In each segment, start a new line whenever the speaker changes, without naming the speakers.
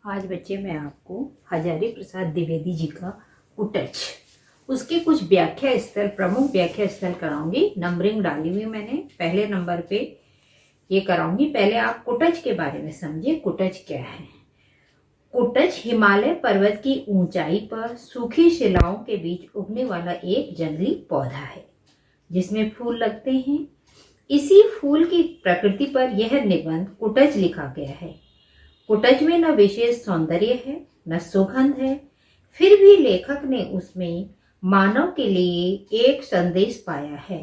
आज बच्चे मैं आपको हजारी प्रसाद द्विवेदी जी का कुटच उसके कुछ व्याख्या स्थल, प्रमुख व्याख्या स्थल कराऊंगी। नंबरिंग डाली हुई मैंने, पहले नंबर पे ये कराऊंगी। पहले आप कुटच के बारे में समझिए। कुटच क्या है? कुटच हिमालय पर्वत की ऊंचाई पर सूखी शिलाओं के बीच उगने वाला एक जंगली पौधा है जिसमें फूल लगते हैं। इसी फूल की प्रकृति पर यह निबंध कुटच लिखा गया है। कुटच में न विशेष सौंदर्य है न सुगंध है, फिर भी लेखक ने उसमें मानव के लिए एक संदेश पाया है।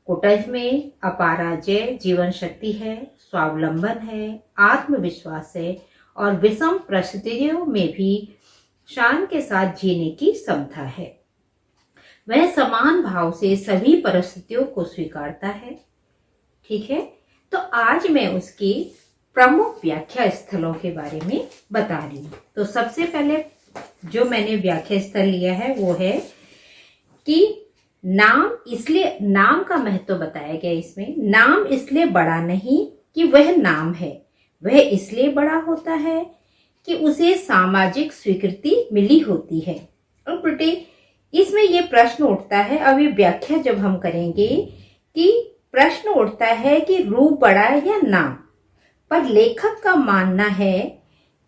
कुटच में अपराजय जीवन शक्ति है, स्वावलंबन है, आत्मविश्वास है और विषम परिस्थितियों में भी शान के साथ जीने की क्षमता है। वह समान भाव से सभी परिस्थितियों को स्वीकारता है। ठीक है, तो आज मैं उसकी प्रमुख व्याख्या स्थलों के बारे में बता रही हूँ। तो सबसे पहले जो मैंने व्याख्या स्थल लिया है वो है कि नाम का महत्व बताया गया। इसमें नाम इसलिए बड़ा नहीं कि वह नाम है, वह इसलिए बड़ा होता है कि उसे सामाजिक स्वीकृति मिली होती है। और बेटे इसमें ये प्रश्न उठता है, अभी व्याख्या जब हम करेंगे कि प्रश्न उठता है कि रूप बड़ा है या नाम, पर लेखक का मानना है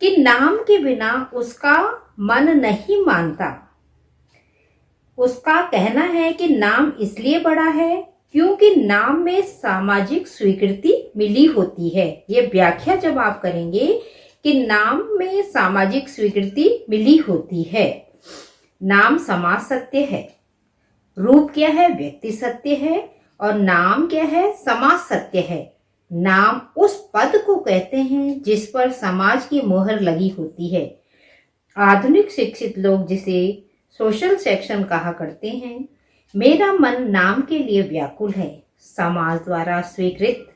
कि नाम के बिना उसका मन नहीं मानता। उसका कहना है कि नाम इसलिए बड़ा है क्योंकि नाम में सामाजिक स्वीकृति मिली होती है। ये व्याख्या जब आप करेंगे कि नाम में सामाजिक स्वीकृति मिली होती है। नाम समाज सत्य है, रूप क्या है? व्यक्ति सत्य है, और नाम क्या है? समाज सत्य है। नाम उस पद को कहते हैं जिस पर समाज की मोहर लगी होती है। आधुनिक शिक्षित लोग जिसे सोशल सेक्शन कहा करते हैं। मेरा मन नाम के लिए व्याकुल है, समाज द्वारा स्वीकृत,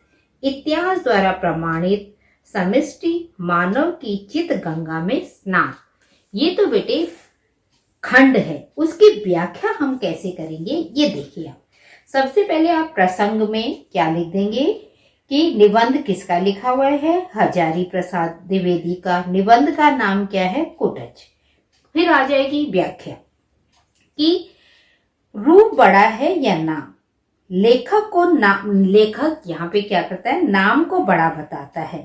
इतिहास द्वारा प्रमाणित समष्टि मानव की चित गंगा में स्नान। ये तो बेटे खंड है, उसकी व्याख्या हम कैसे करेंगे ये देखिए आप। सबसे पहले आप प्रसंग में क्या लिख देंगे कि निबंध किसका लिखा हुआ है? हजारी प्रसाद द्विवेदी का। निबंध का नाम क्या है? कुटच। फिर आ जाएगी व्याख्या कि रूप बड़ा है या नाम। लेखक यहाँ पे क्या करता है? नाम को बड़ा बताता है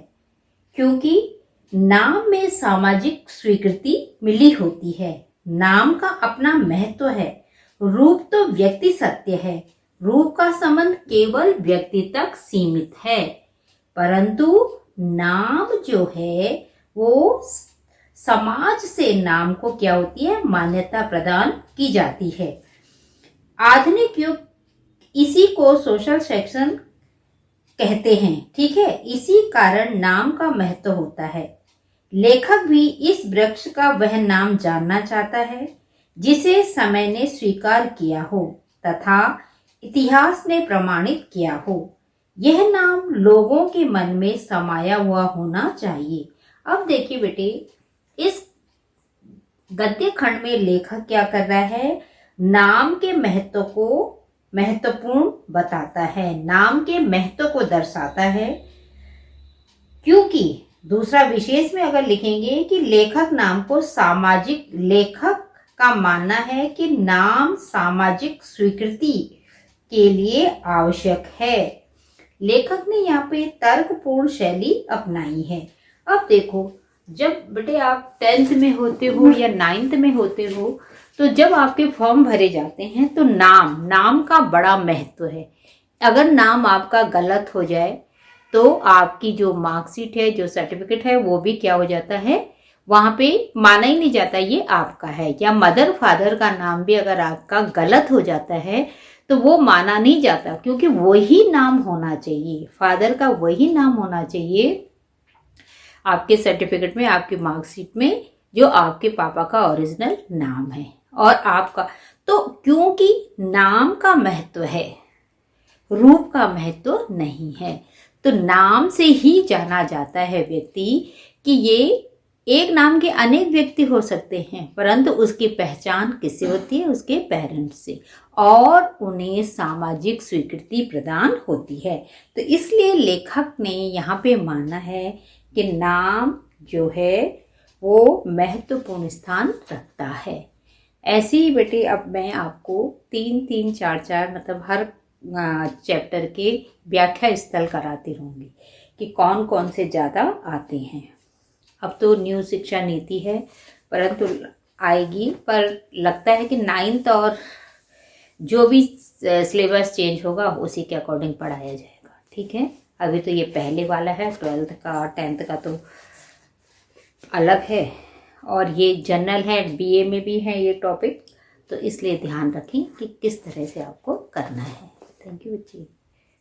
क्योंकि नाम में सामाजिक स्वीकृति मिली होती है। नाम का अपना महत्व है। रूप तो व्यक्ति सत्य है, रूप का संबंध केवल व्यक्ति तक सीमित है, परंतु नाम जो है वो समाज से नाम को क्या होती है? मान्यता प्रदान की जाती है। आधुनिक युग इसी को सोशल सेक्शन कहते हैं। ठीक है, इसी कारण नाम का महत्व होता है। लेखक भी इस वृक्ष का वह नाम जानना चाहता है जिसे समय ने स्वीकार किया हो तथा इतिहास ने प्रमाणित किया हो। यह नाम लोगों के मन में समाया हुआ होना चाहिए। अब देखिए बेटे, इस गद्य खंड में लेखक क्या कर रहा है? नाम के महत्व को महत्वपूर्ण बताता है, नाम के महत्व को दर्शाता है। क्योंकि दूसरा विशेष में अगर लिखेंगे कि लेखक नाम को सामाजिक, लेखक का मानना है कि नाम सामाजिक स्वीकृति के लिए आवश्यक है। लेखक ने यहाँ पे तर्कपूर्ण शैली अपनाई है। अब देखो, जब बेटे आप 10th में होते हो या 9th में होते हो तो जब आपके फॉर्म भरे जाते हैं तो नाम का बड़ा महत्व है। अगर नाम आपका गलत हो जाए तो आपकी जो मार्कशीट है, जो सर्टिफिकेट है, वो भी क्या हो जाता है? वहां पे माना ही नहीं जाता ये आपका है। या मदर फादर का नाम भी अगर आपका गलत हो जाता है तो वो माना नहीं जाता, क्योंकि वही नाम होना चाहिए, फादर का वही नाम होना चाहिए आपके सर्टिफिकेट में, आपकी मार्कशीट में, जो आपके पापा का ओरिजिनल नाम है और आपका। तो क्योंकि नाम का महत्व है, रूप का महत्व नहीं है, तो नाम से ही जाना जाता है व्यक्ति कि ये एक नाम के अनेक व्यक्ति हो सकते हैं, परंतु उसकी पहचान किससे होती है? उसके पेरेंट्स से, और उन्हें सामाजिक स्वीकृति प्रदान होती है। तो इसलिए लेखक ने यहाँ पे माना है कि नाम जो है वो महत्वपूर्ण स्थान रखता है। ऐसे ही बेटे अब मैं आपको 3-3, 4-4 मतलब हर चैप्टर के व्याख्या स्थल कराती रहूँगी कि कौन कौन से ज़्यादा आते हैं। अब तो न्यू शिक्षा नीति है परंतु आएगी, पर लगता है कि 9th और जो भी सिलेबस चेंज होगा उसी के अकॉर्डिंग पढ़ाया जाएगा। ठीक है, अभी तो ये पहले वाला है, 12th का 10th का तो अलग है और ये जनरल है, बीए में भी है ये टॉपिक, तो इसलिए ध्यान रखें कि किस तरह से आपको करना है। थैंक यू बच्चे।